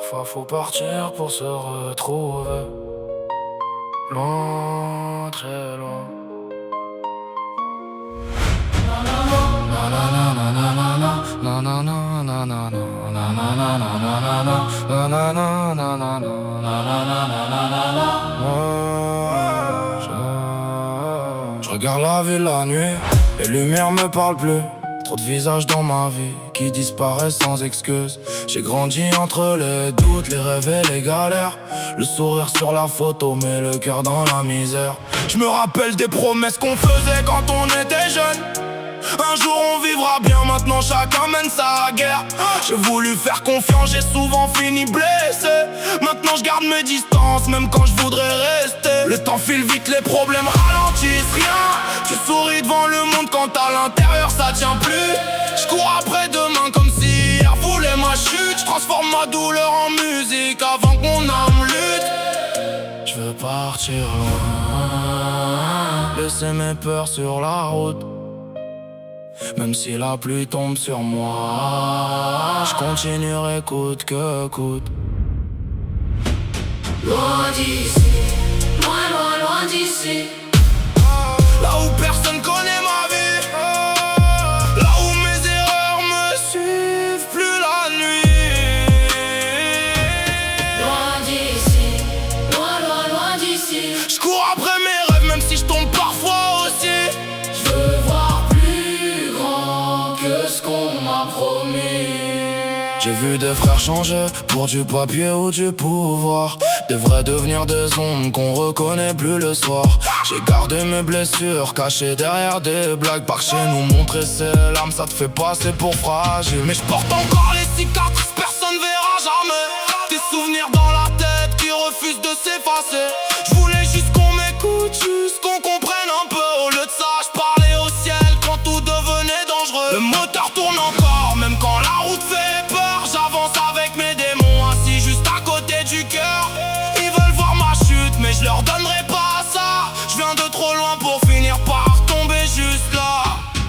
Parfois faut partir pour se retrouver loin, très loin. Je regarde la ville la nuit, les lumières me parlent plus. Trop de visages dans ma vie qui disparaissent sans excuse. J'ai grandi entre les doutes, les rêves et les galères. Le sourire sur la photo mais le cœur dans la misère. Je me rappelle des promesses qu'on faisait quand on était jeune. Un jour on vivra bien, maintenant chacun mène sa guerre. J'ai voulu faire confiance, j'ai souvent fini blessé. Maintenant je garde mes distances, même quand je voudrais rester. Le temps file vite, les problèmes ralentissent rien. Tu souris devant le monde quand à l'intérieur ça tient plus. Je cours après demain comme si hier voulait ma chute. Je transforme ma douleur en musique avant que mon âme lutte. Je veux partir loin, laisser mes peurs sur la route. Même si la pluie tombe sur moi, je continuerai coûte que coûte. Loin d'ici, loin, loin, loin d'ici. Là où personne connaît ma vie, là où mes erreurs me suivent plus la nuit. Loin d'ici, loin, loin, loin d'ici. Je cours après mes rêves même si je tombe parfois aussi. Je veux voir plus grand que ce qu'on m'a promis. J'ai vu des frères changer pour du papier ou du pouvoir. Des vrais devenir des ombres qu'on reconnaît plus le soir. J'ai gardé mes blessures cachées derrière des blagues. Par chez nous montrer ses larmes ça te fait passer pour fragile. Mais je porte encore les cicatrices, personne verra jamais. Des souvenirs dans la tête qui refusent de s'effacer. Je voulais juste qu'on m'écoute, juste qu'on comprenne un peu. Au lieu de ça je parlais au ciel quand tout devenait dangereux. Le moteur tourne encore même quand la route fait peur. J'avance avec mes démons assis juste à côté du cœur. Ils veulent voir ma chute mais je leur donnerai pas ça. Je viens de trop loin pour finir par tomber juste là.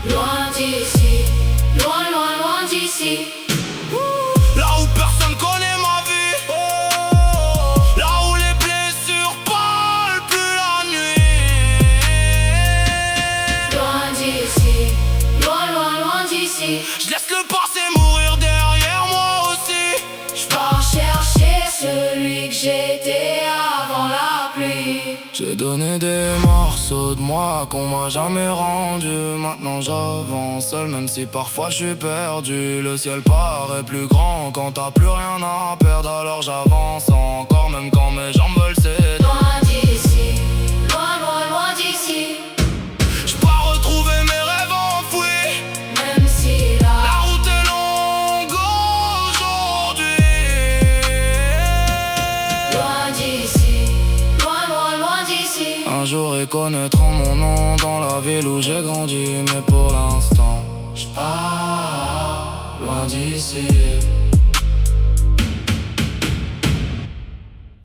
Loin d'ici, loin, loin, loin d'ici. Là où personne connaît ma vie, là où les blessures parlent plus la nuit. Loin d'ici, loin, loin, loin d'ici. Je laisse le passé mourir derrière moi aussi. Je pars chercher celui que j'étais avant la pluie. J'ai donné des morceaux de moi qu'on m'a jamais rendu. Maintenant j'avance seul même si parfois je suis perdu. Le ciel paraît plus grand quand t'as plus rien à perdre. Alors j'avance encore même quand mes jambes veulent céder. Loin d'ici, loin, loin, loin d'ici. J'pars retrouver mes rêves enfouis. Même si La la route est longue aujourd'hui. loin d'ici, loin, loin, loin d'ici. Un jour ils connaîtront mon nom dans la ville où j'ai grandi. Mais pour l'instant j'pars loin d'ici.